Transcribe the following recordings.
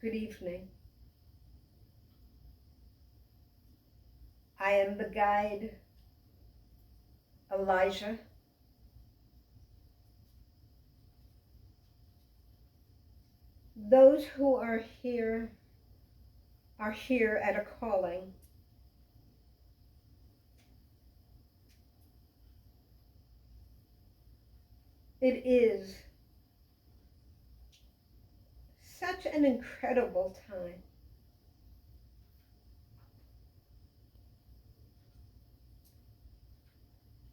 Good evening. I am the guide, Elijah. Those who are here at a calling. It is such an incredible time.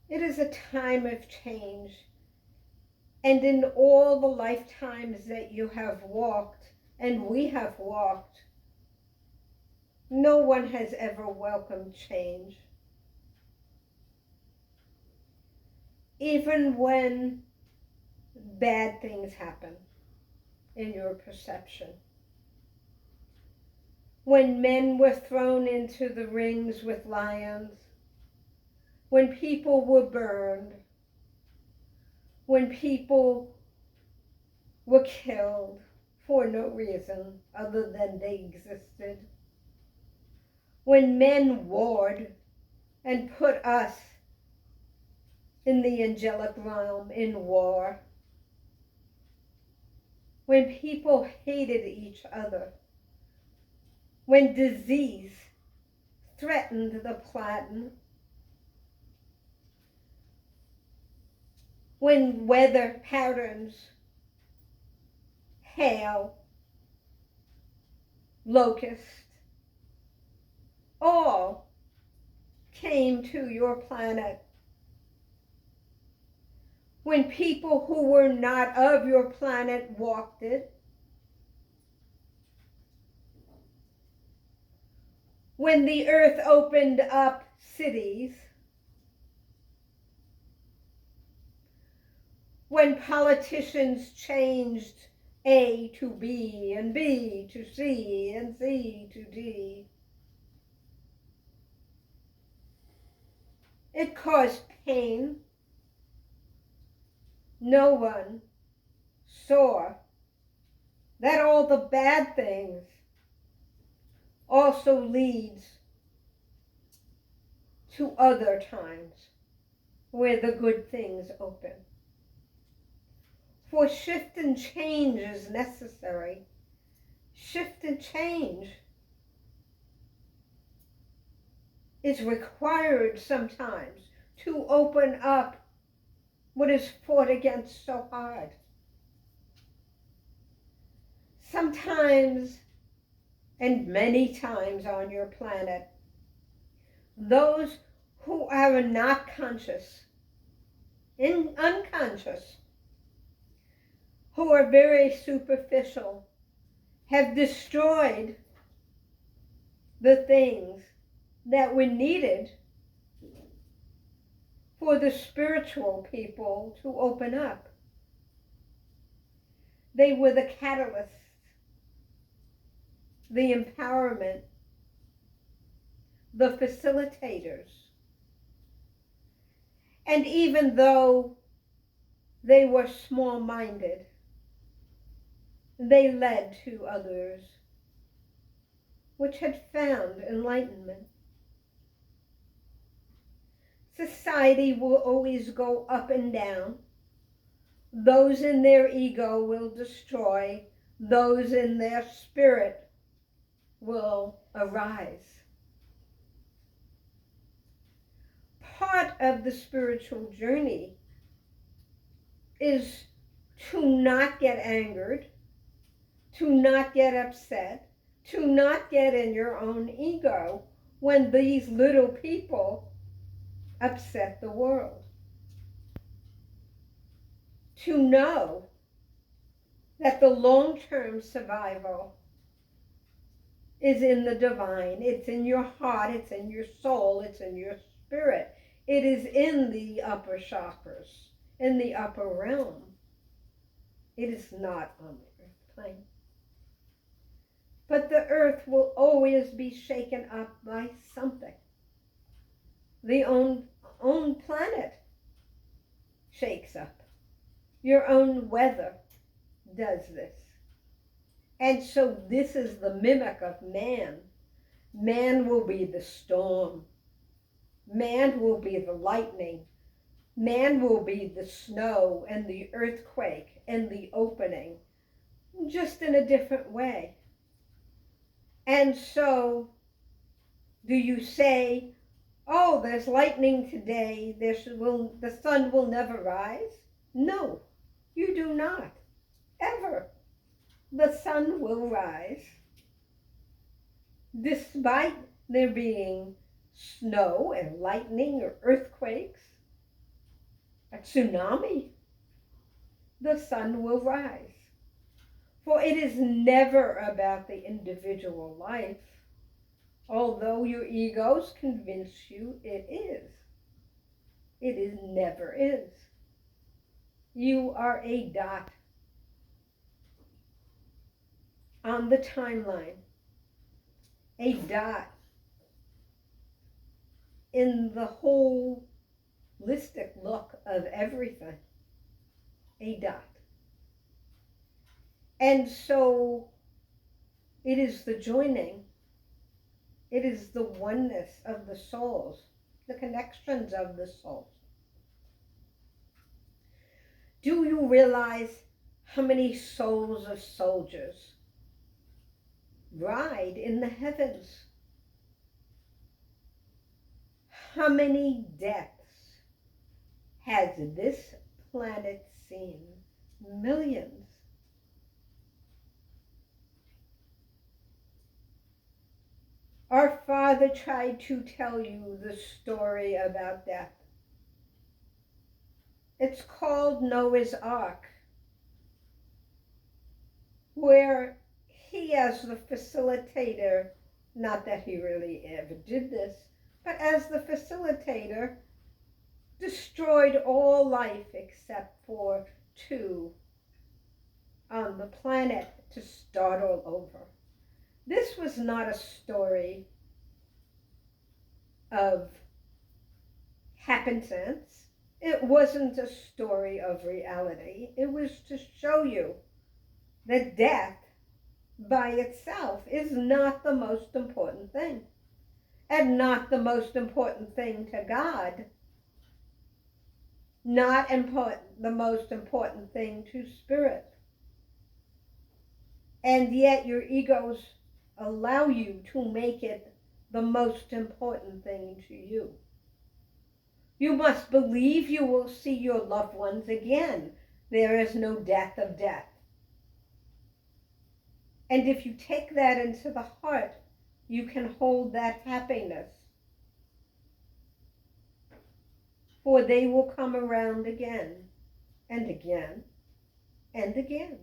It is a time of change. And in all the lifetimes that you have walked, and we have walked, no one has ever welcomed change. Even when bad things happen in your perception. When men were thrown into the rings with lions, when people were burned, when people were killed for no reason other than they existed, when men warred and put us in the angelic realm in war, when people hated each other, when disease threatened the planet, when weather patterns, hail, locusts, all came to your planet. When people who were not of your planet walked it, when the earth opened up cities, when politicians changed A to B and B to C and C to D, it caused pain. No one saw that all the bad things also leads to other times where the good things open. For shift and change is necessary. Shift and change is required sometimes to open up what is fought against so hard. Sometimes, and many times on your planet, those who are not conscious, unconscious, who are very superficial, have destroyed the things that were needed for the spiritual people to open up. They were the catalysts, the empowerment, the facilitators. And even though they were small-minded, they led to others which had found enlightenment. Society will always go up and down. Those in their ego will destroy. Those in their spirit will arise. Part of the spiritual journey is to not get angered, to not get upset, to not get in your own ego when these little people upset the world. To know that the long-term survival is in the divine. It's in your heart, it's in your soul, it's in your spirit. It is in the upper chakras, in the upper realm. It is not on the earth plane. But the earth will always be shaken up by something. The own planet shakes up. Your own weather does this. And so this is the mimic of man. Man will be the storm. Man will be the lightning. Man will be the snow and the earthquake and the opening, just in a different way. And so, do you say, oh, there's lightning today, the sun will never rise? No, you do not, ever. The sun will rise, despite there being snow and lightning or earthquakes, a tsunami, the sun will rise. For it is never about the individual life, although your egos convince you it is. It is never is. You are a dot on the timeline, a dot in the holistic look of everything, a dot. And so it is the joining, it is the oneness of the souls, the connections of the souls. Do you realize how many souls of soldiers ride in the heavens? How many deaths has this planet seen? Millions. Our Father tried to tell you the story about death. It's called Noah's Ark, where he, as the facilitator, not that he really ever did this, but as the facilitator, destroyed all life except for 2 on the planet to start all over. This was not a story of happenstance. It wasn't a story of reality. It was to show you that death by itself is not the most important thing, and not the most important thing to God, not the most important thing to spirit. And yet your egos allow you to make it the most important thing to you. You must believe you will see your loved ones again. There is no death of death. And if you take that into the heart, you can hold that happiness. For they will come around again and again and again.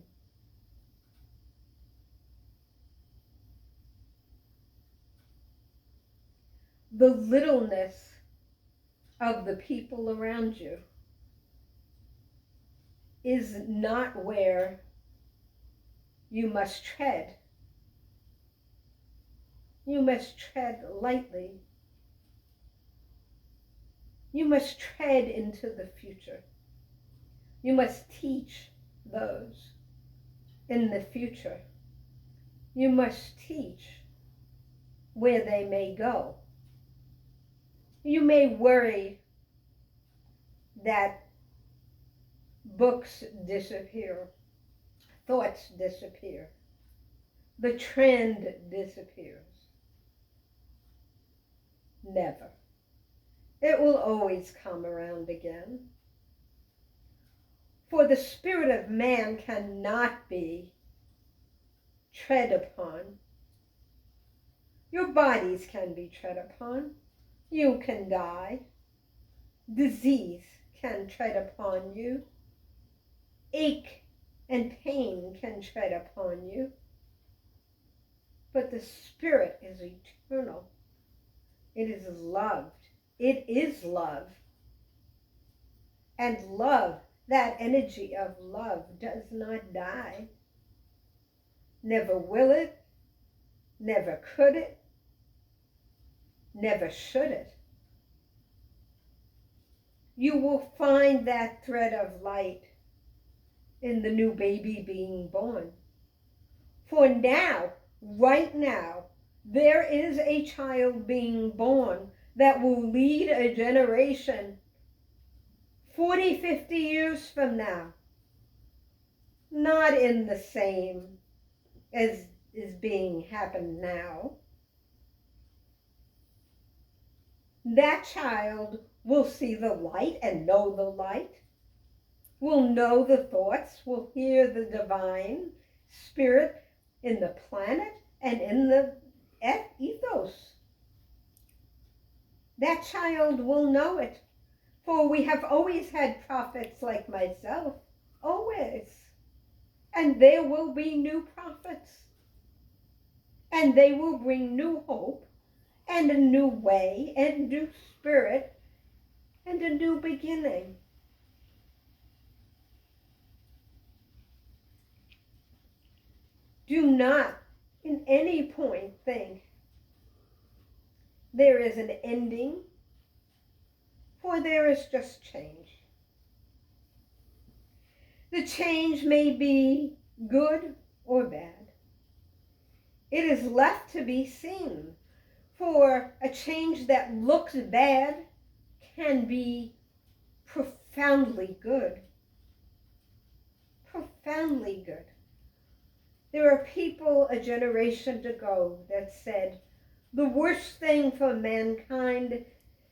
The littleness of the people around you is not where you must tread. You must tread lightly. You must tread into the future. You must teach those in the future. You must teach where they may go. You may worry that books disappear, thoughts disappear, the trend disappears. Never. It will always come around again. For the spirit of man cannot be tread upon. Your bodies can be tread upon. You can die. Disease can tread upon you. Ache and pain can tread upon you. But the spirit is eternal. It is loved. It is love. And love, that energy of love, does not die. Never will it. Never could it. Never should it. You will find that thread of light in the new baby being born. For now, right now, there is a child being born that will lead a generation 40, 50 years from now. Not in the same as is being happened now. That child will see the light and know the light, will know the thoughts, will hear the divine spirit in the planet and in the ethos. That child will know it, for we have always had prophets like myself, always. And there will be new prophets, and they will bring new hope and a new way and new spirit and a new beginning. Do not in any point think there is an ending, for there is just change. The change may be good or bad. It is left to be seen, for a change that looks bad can be profoundly good. Profoundly good. There are people a generation ago that said, the worst thing for mankind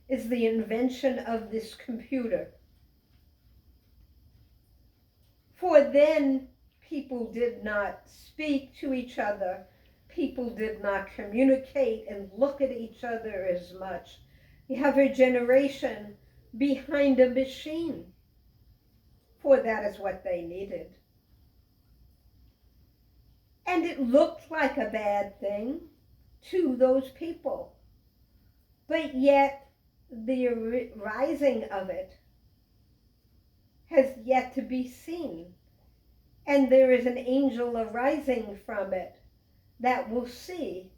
is the invention of this computer. For then people did not speak to each other. People did not communicate and look at each other as much. You have a generation behind a machine, for that is what they needed. And it looked like a bad thing to those people. But yet the rising of it has yet to be seen. And there is an angel arising from it that will see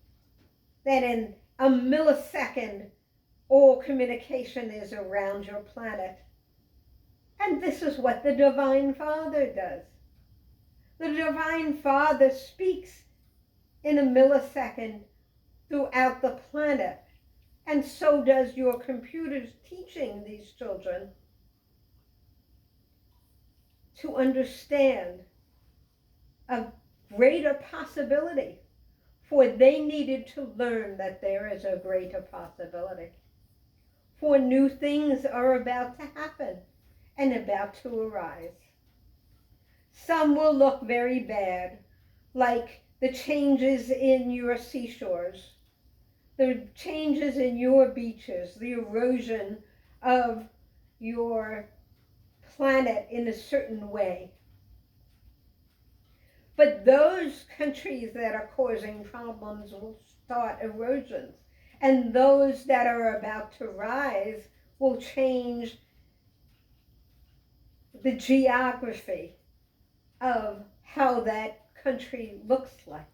that in a millisecond, all communication is around your planet. And this is what the Divine Father does. The Divine Father speaks in a millisecond throughout the planet. And so does your computers teaching these children to understand a greater possibility. For they needed to learn that there is a greater possibility. For new things are about to happen and about to arise. Some will look very bad, like the changes in your seashores, the changes in your beaches, the erosion of your planet in a certain way. But those countries that are causing problems will start erosions, and those that are about to rise will change the geography of how that country looks like.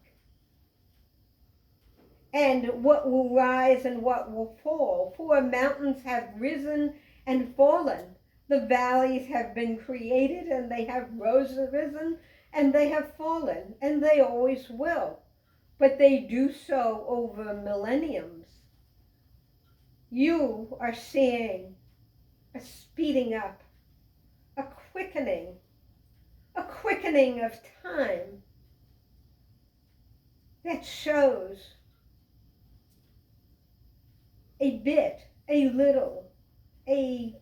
And what will rise and what will fall. For mountains have risen and fallen. The valleys have been created and they have risen and they have fallen, and they always will. But they do so over millenniums. You are seeing a speeding up, a quickening of time that shows a bit, a little, a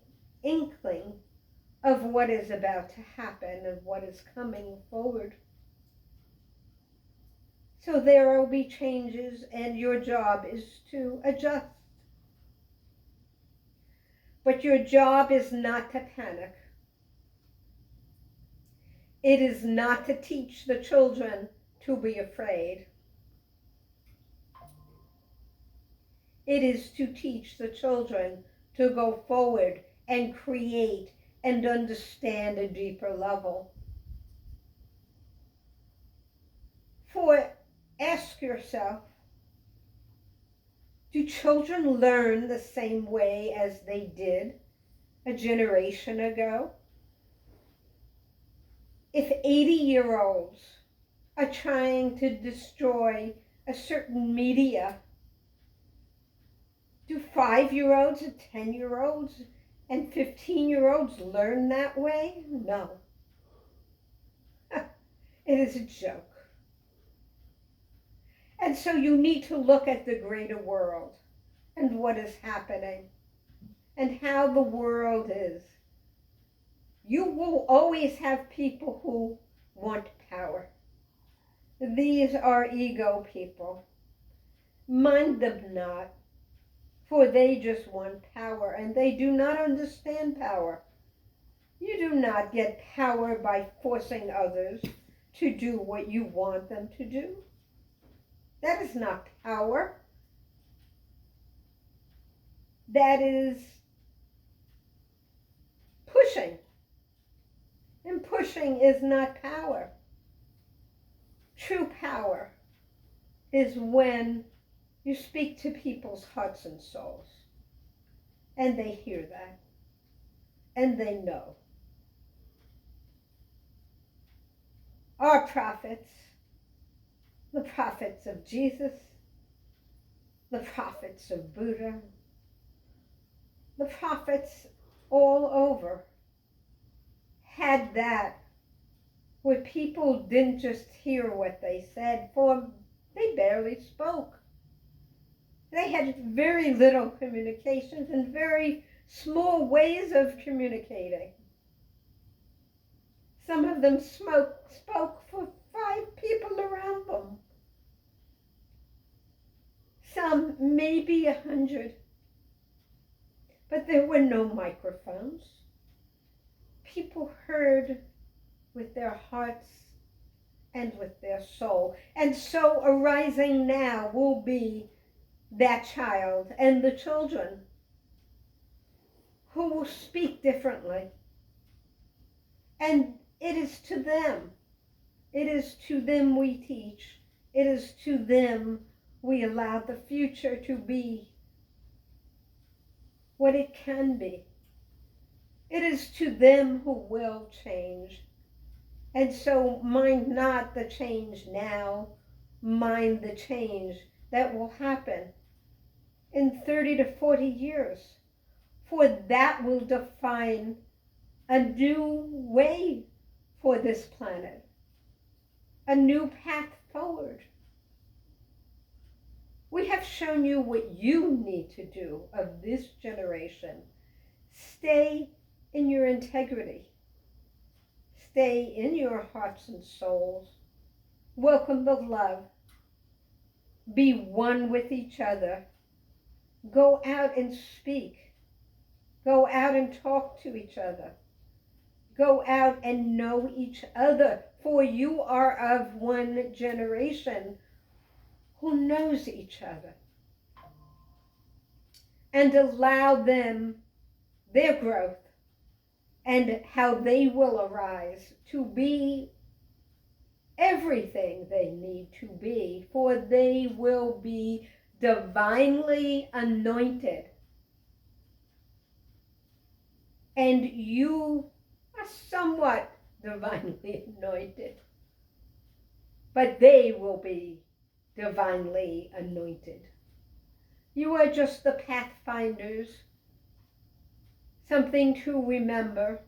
inkling of what is about to happen, of what is coming forward. So there will be changes, and your job is to adjust. But your job is not to panic. It is not to teach the children to be afraid. It is to teach the children to go forward and create and understand a deeper level. For ask yourself, do children learn the same way as they did a generation ago? If 80-year-olds are trying to destroy a certain media. Do 5-year-olds and 10-year-olds and 15-year-olds learn that way? No. It is a joke. And so you need to look at the greater world and what is happening and how the world is. You will always have people who want power. These are ego people. Mind them not, for they just want power, and they do not understand power. You do not get power by forcing others to do what you want them to do. That is not power. That is pushing. And pushing is not power. True power is when you speak to people's hearts and souls, and they hear that, and they know. Our prophets, the prophets of Jesus, the prophets of Buddha, the prophets all over had that, where people didn't just hear what they said, for they barely spoke. They had very little communications and very small ways of communicating. Some of them spoke for 5 people around them. Some maybe 100. But there were no microphones. People heard with their hearts and with their soul. And so arising now will be that child and the children who will speak differently. And it is to them we teach. It is to them we allow the future to be what it can be. It is to them who will change. And so mind not the change now, mind the change that will happen in 30 to 40 years. For that will define a new way for this planet, a new path forward. We have shown you what you need to do of this generation. Stay in your integrity. Stay in your hearts and souls. Welcome the love. Be one with each other. Go out and speak. Go out and talk to each other. Go out and know each other, for you are of one generation who knows each other. And allow them their growth and how they will arise to be everything they need to be, for they will be divinely anointed. And you are somewhat divinely anointed, but they will be divinely anointed. You are just the pathfinders, something to remember,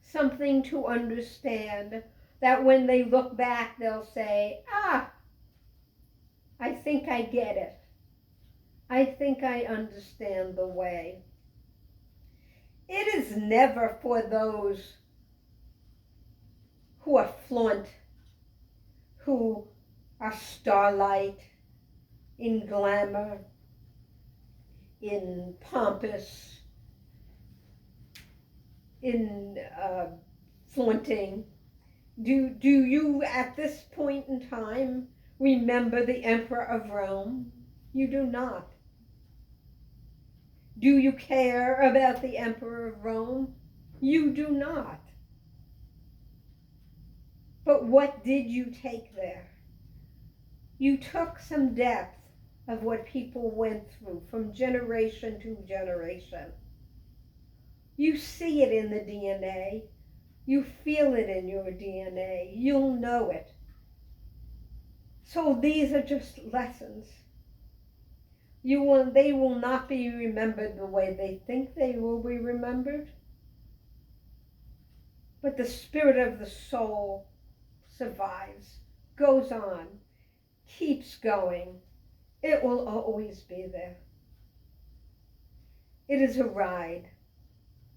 something to understand, that when they look back, they'll say, I think I get it. I think I understand the way. It is never for those who are flaunt, who are starlight, in glamour, in pompous, in flaunting. Do you at this point in time remember the Emperor of Rome? You do not. Do you care about the Emperor of Rome? You do not. But what did you take there? You took some depth of what people went through from generation to generation. You see it in the DNA. You feel it in your DNA. You'll know it. So these are just lessons. They will not be remembered the way they think they will be remembered. But the spirit of the soul survives, goes on, keeps going. It will always be there. It is a ride.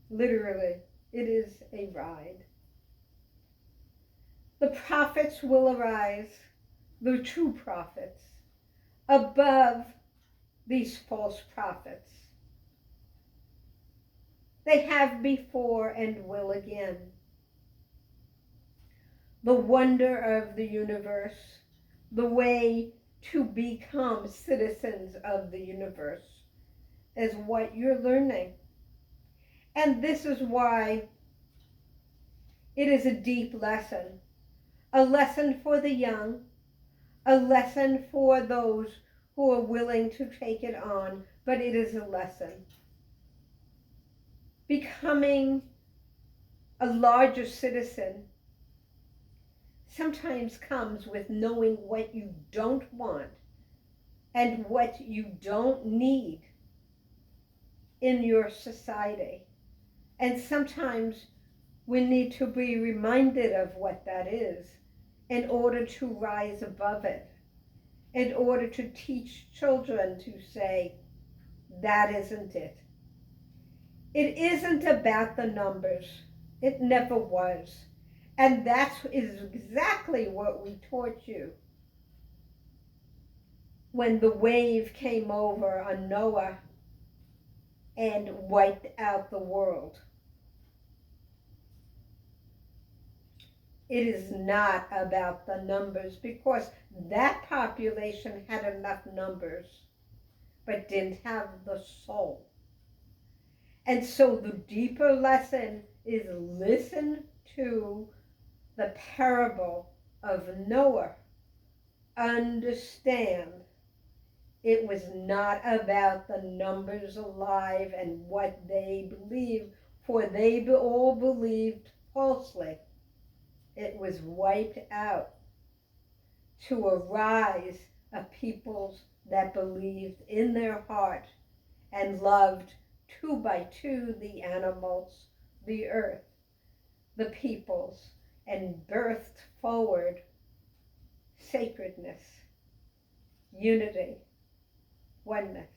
Literally, it is a ride. The prophets will arise, the true prophets, above these false prophets. They have before and will again. The wonder of the universe, the way to become citizens of the universe is what you're learning. And this is why it is a deep lesson. A lesson for the young, a lesson for those who are willing to take it on, but it is a lesson. Becoming a larger citizen sometimes comes with knowing what you don't want and what you don't need in your society. And sometimes we need to be reminded of what that is in order to rise above it, in order to teach children to say, that isn't it. It isn't about the numbers. It never was. And that is exactly what we taught you when the wave came over on Noah and wiped out the world. It is not about the numbers, because that population had enough numbers but didn't have the soul. And so the deeper lesson is listen to the parable of Noah. Understand it was not about the numbers alive and what they believed, for they all believed falsely. It was wiped out to arise a peoples that believed in their heart and loved two by two the animals, the earth, the peoples, and birthed forward sacredness, unity, oneness.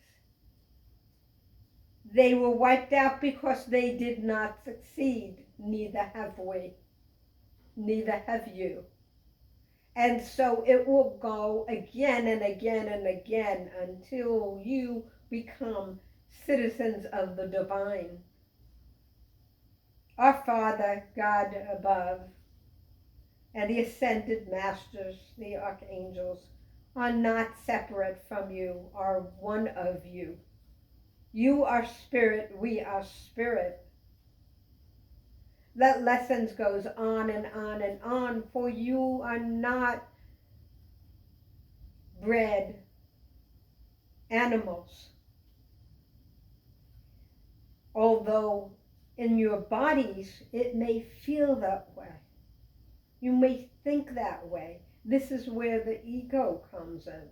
They were wiped out because they did not succeed. Neither have we. Neither have you. And so it will go again and again and again until you become citizens of the divine. Our Father, God above, and the ascended masters, the archangels, are not separate from you, are one of you. You are spirit, we are spirit. That lessons goes on and on and on, for you are not bred animals. Although in your bodies it may feel that way. You may think that way. This is where the ego comes in.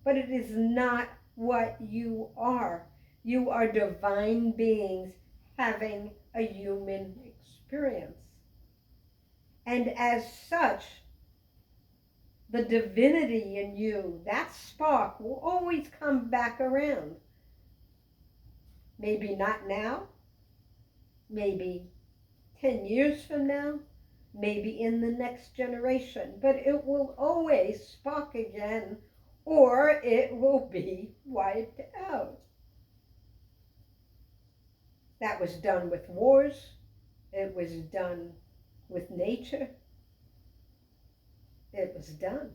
But it is not what you are. You are divine beings having a human experience. And as such, the divinity in you, that spark, will always come back around. Maybe not now, maybe 10 years from now, maybe in the next generation, but it will always spark again, or it will be wiped out. That was done with wars. It was done with nature. It was done.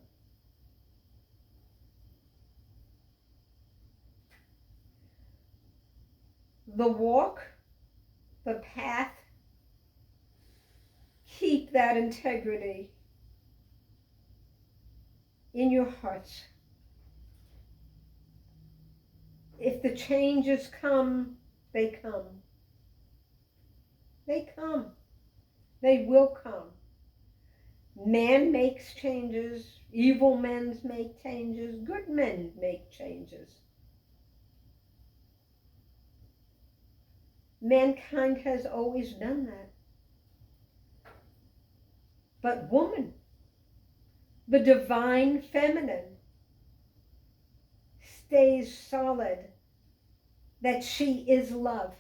The walk, the path, keep that integrity in your hearts. If the changes come, they come. They come. They will come. Man makes changes, evil men make changes, good men make changes. Mankind has always done that. But woman, the divine feminine, stays solid, that she is love.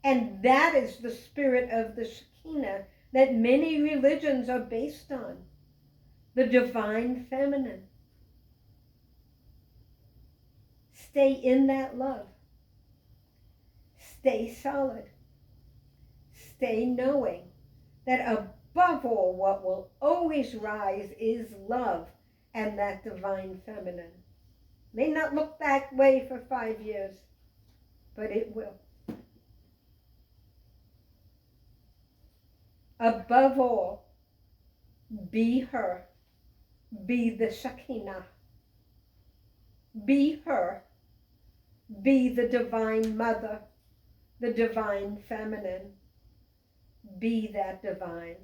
And that is the spirit of the Shekinah that many religions are based on, the divine feminine. Stay in that love. Stay solid. Stay knowing that above all, what will always rise is love and that divine feminine. May not look that way for 5 years, but it will. Above all, be her. Be the Shekinah. Be her. Be the divine mother, the divine feminine. Be that divine.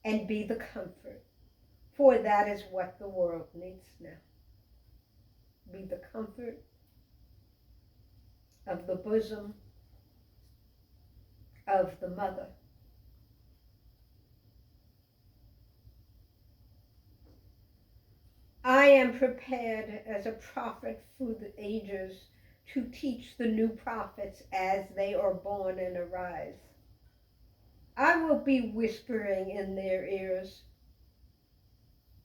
And be the comfort, for that is what the world needs now. Be the comfort of the bosom of the mother. I am prepared as a prophet through the ages to teach the new prophets as they are born and arise. I will be whispering in their ears.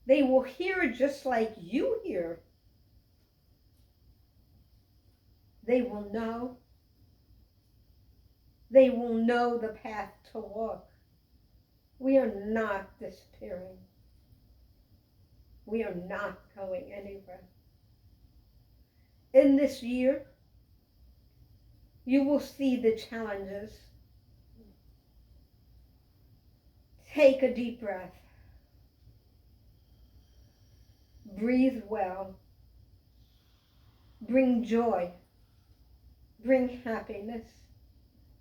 They will hear just like you hear. They will know. They will know the path to walk. We are not disappearing. We are not going anywhere. In this year, you will see the challenges. Take a deep breath. Breathe well. Bring joy. Bring happiness.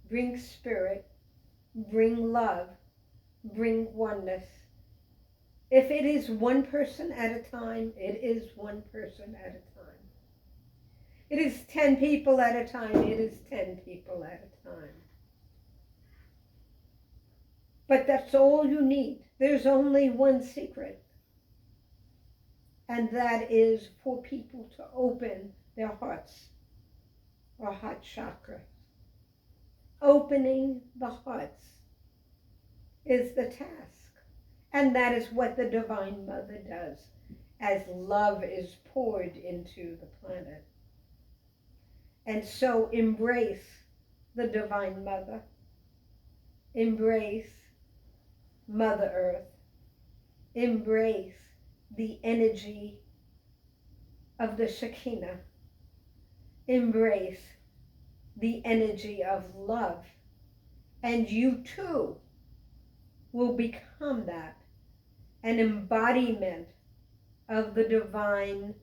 Bring spirit. Bring love. Bring oneness. If it is one person at a time, it is one person at a time. It is 10 people at a time, it is 10 people at a time. But that's all you need. There's only one secret. And that is for people to open their hearts or heart chakra. Opening the hearts is the task. And that is what the Divine Mother does as love is poured into the planet. And so embrace the Divine Mother. Embrace Mother Earth. Embrace the energy of the Shekinah. Embrace the energy of love. And you too will become that, an embodiment of the divine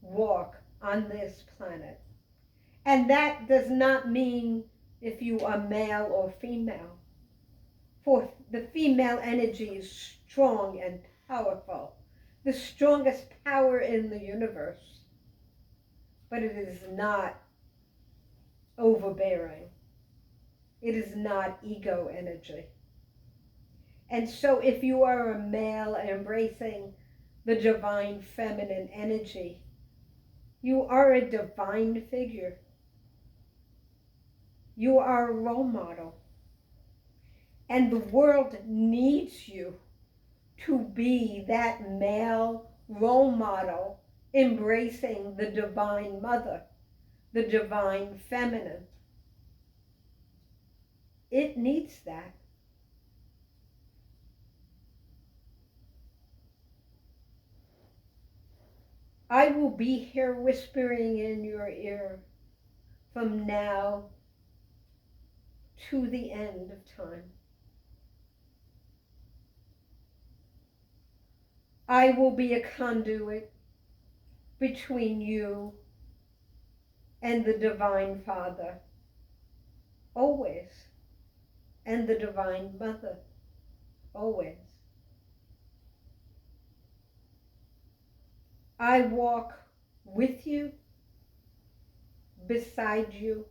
walk on this planet. And that does not mean if you are male or female, for the female energy is strong and powerful, the strongest power in the universe, but it is not overbearing. It is not ego energy. And so if you are a male embracing the divine feminine energy, you are a divine figure. You are a role model. And the world needs you to be that male role model embracing the divine mother, the divine feminine. It needs that. I will be here whispering in your ear from now to the end of time. I will be a conduit between you and the Divine Father, always and the Divine Mother, always. I walk with you, beside you,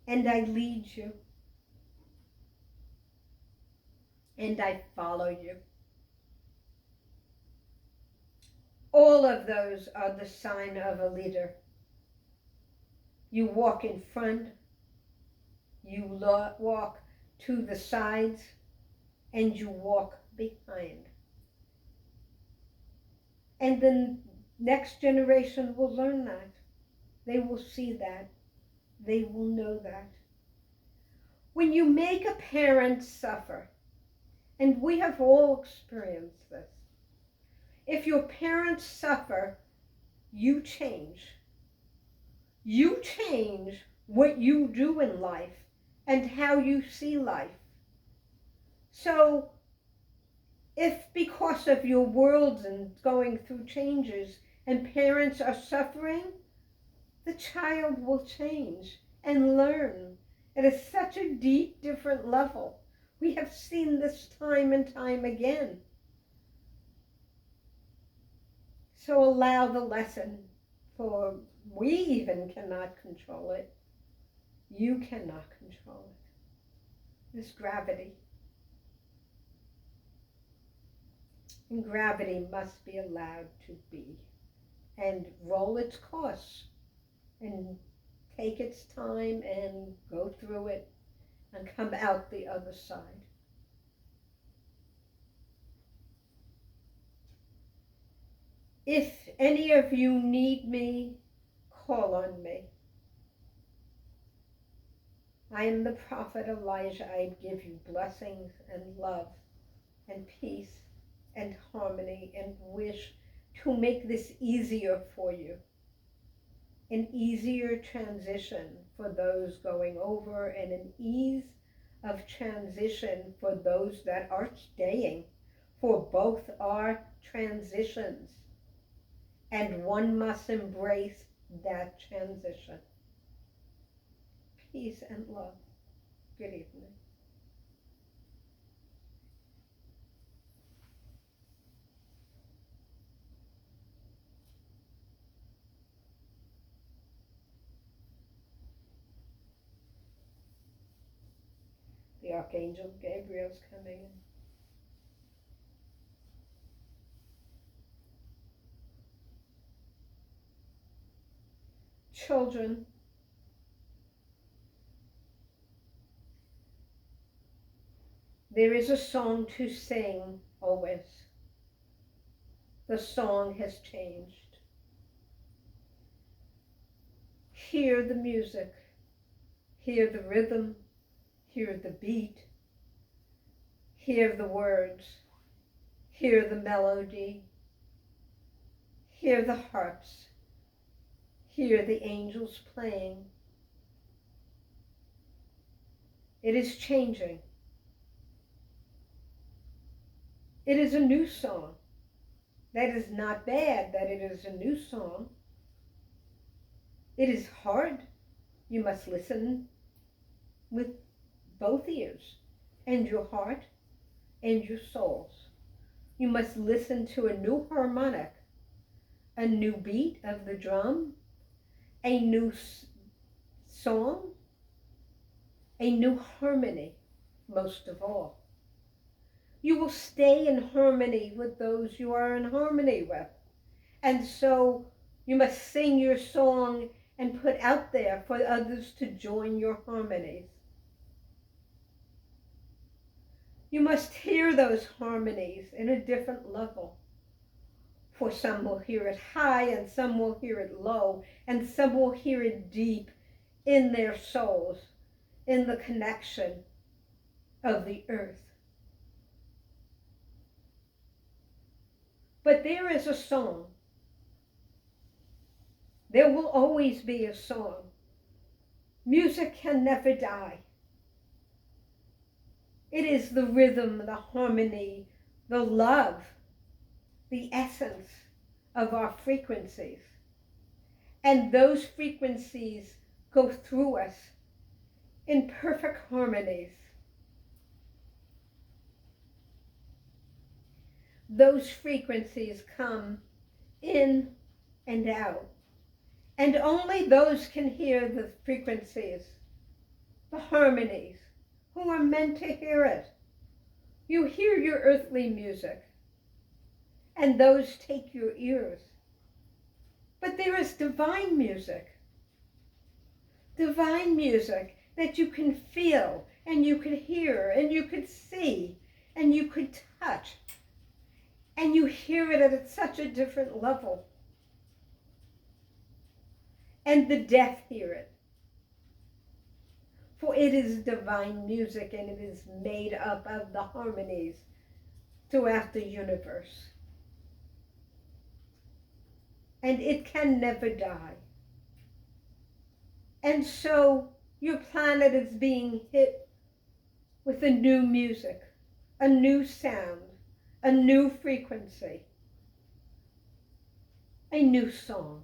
and I lead you, and I follow you. All of those are the sign of a leader. You walk in front, you walk to the sides, and you walk behind. And the next generation will learn that. They will see that. They will know that. When you make a parent suffer, and we have all experienced this, if your parents suffer, you change. You change what you do in life and how you see life. So if because of your world and going through changes and parents are suffering, the child will change and learn at such a deep, different level. We have seen this time and time again. So allow the lesson, for we even cannot control it. You cannot control it. This gravity. And gravity must be allowed to be and roll its course and take its time and go through it and come out the other side. If any of you need me, call on me. I am the prophet Elijah. I give you blessings and love and peace and harmony and wish to make this easier for you. An easier transition for those going over and an ease of transition for those that are staying, for both are transitions. And one must embrace that transition. Peace and love. Good evening. The Archangel Gabriel's coming in. Children, there is a song to sing always. The song has changed. Hear the music, hear the rhythm, hear the beat, hear the words, hear the melody, hear the harps, hear the angels playing. It is changing. It is a new song. That is not bad that it is a new song. It is hard. You must listen with both ears and your heart and your souls. You must listen to a new harmonic, a new beat of the drum, a new song, a new harmony, most of all. You will stay in harmony with those you are in harmony with. And so you must sing your song and put out there for others to join your harmonies. You must hear those harmonies in a different level. For some will hear it high, and some will hear it low, and some will hear it deep in their souls, in the connection of the earth. But there is a song. There will always be a song. Music can never die. It is the rhythm, the harmony, the love, the essence of our frequencies. And those frequencies go through us in perfect harmonies. Those frequencies come in and out, and only those can hear the frequencies, the harmonies, who are meant to hear it. You hear your earthly music, and those take your ears. But there is divine music that you can feel, and you can hear, and you can see, and you can touch, and you hear it at such a different level. And the deaf hear it. For it is divine music, and it is made up of the harmonies throughout the universe. And it can never die. And so your planet is being hit with a new music, a new sound, a new frequency, a new song.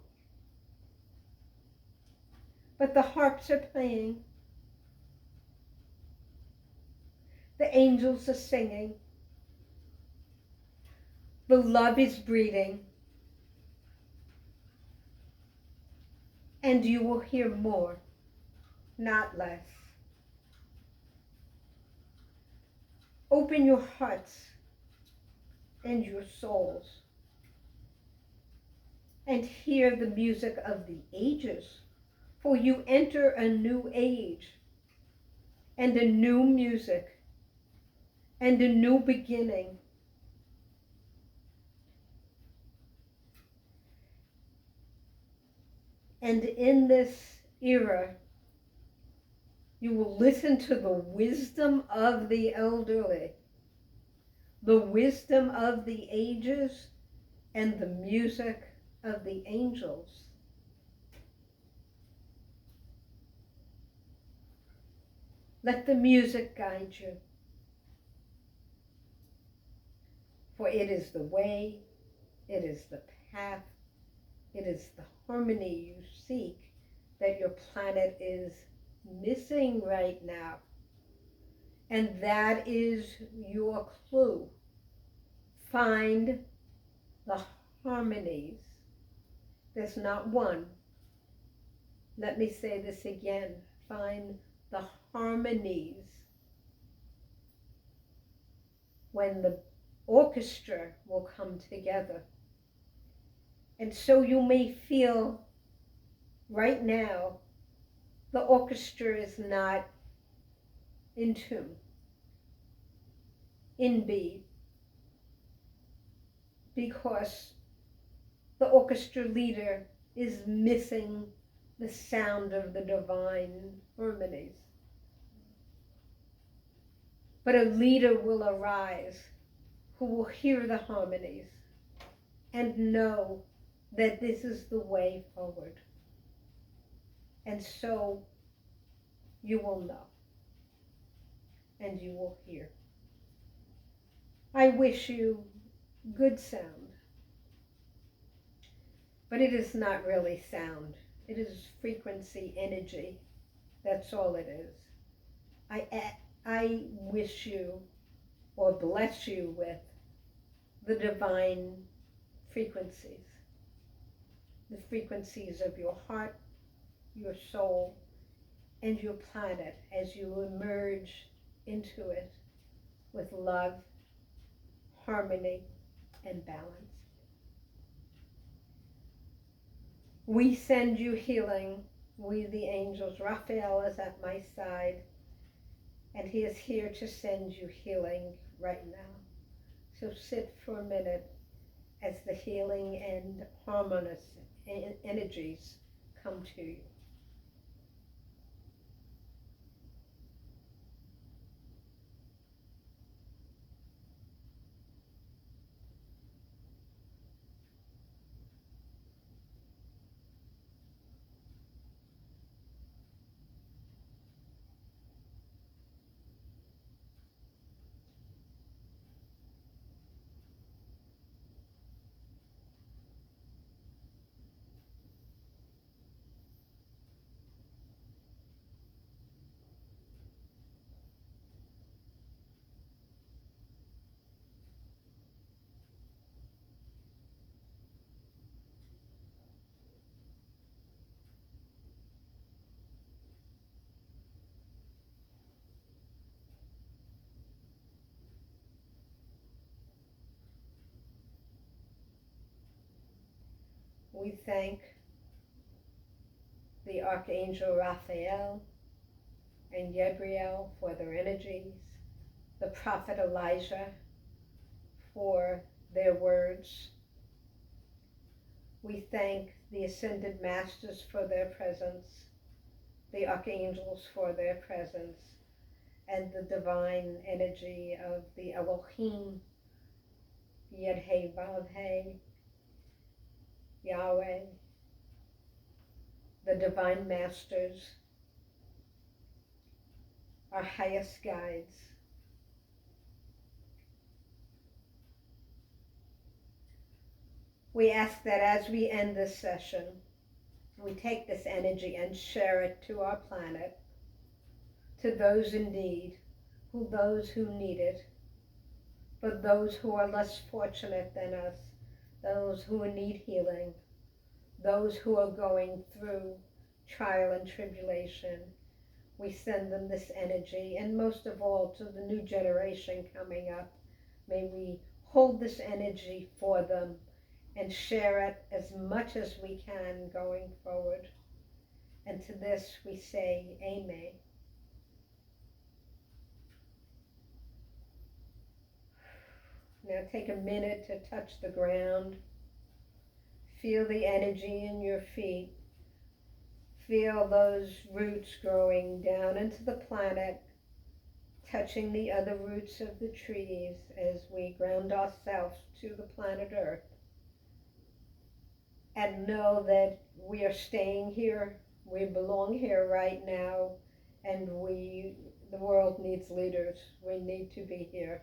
But the harps are playing, the angels are singing, the love is breathing, and you will hear more, not less. Open your hearts and your souls and hear the music of the ages, for you enter a new age and a new music and a new beginning. And in this era, you will listen to the wisdom of the elderly, the wisdom of the ages, and the music of the angels. Let the music guide you, for it is the way, it is the path, it is the harmony you seek that your planet is missing right now. And that is your clue. Find the harmonies. There's not one. Let me say this again. Find the harmonies. When the orchestra will come together. And so you may feel right now the orchestra is not in tune, in beat, because the orchestra leader is missing the sound of the divine harmonies. But a leader will arise who will hear the harmonies and know that this is the way forward. And so you will know and you will hear. I wish you good sound, but it is not really sound. It is frequency, energy. That's all it is. I wish you or bless you with the divine frequencies, the frequencies of your heart, your soul, and your planet as you emerge into it with love, harmony, and balance. We send you healing. We, the angels. Raphael is at my side, and he is here to send you healing right now. So sit for a minute as the healing and harmonious energies come to you. We thank the Archangel Raphael and Gabriel for their energies, the Prophet Elijah for their words. We thank the Ascended Masters for their presence, the Archangels for their presence, and the divine energy of the Elohim, Yed-He, Vav-He, Yahweh, the divine masters, our highest guides. We ask that as we end this session, we take this energy and share it to our planet, to those in need, those who need it, but those who are less fortunate than us, those who need healing, those who are going through trial and tribulation. We send them this energy, and most of all to the new generation coming up. May we hold this energy for them and share it as much as we can going forward. And to this we say amen. Now take a minute to touch the ground. Feel the energy in your feet. Feel those roots growing down into the planet, touching the other roots of the trees as we ground ourselves to the planet Earth. And know that we are staying here, we belong here right now, and the world needs leaders. We need to be here,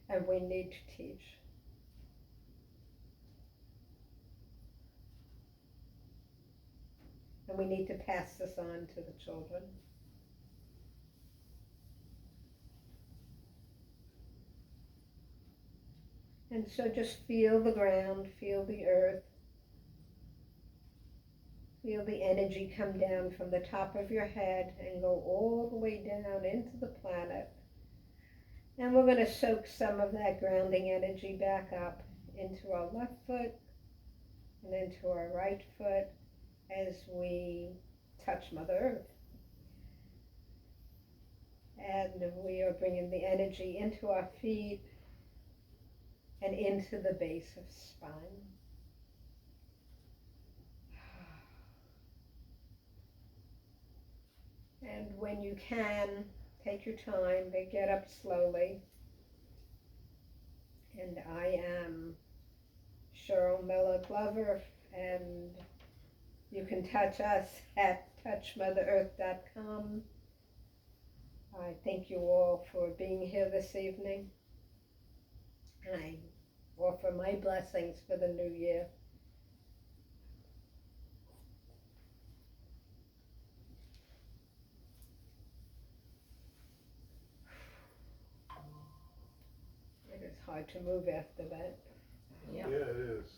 and we need to teach. And we need to pass this on to the children. And so just feel the ground, feel the earth, feel the energy come down from the top of your head and go all the way down into the planet. And we're going to soak some of that grounding energy back up into our left foot and into our right foot as we touch Mother Earth. And we are bringing the energy into our feet and into the base of spine. And when you can, take your time to get up slowly. And I am Cheryl Miller Glover, and you can touch us at touchmotherearth.com. I thank you all for being here this evening, and I offer my blessings for the new year. It is hard to move after that. Yeah, it is.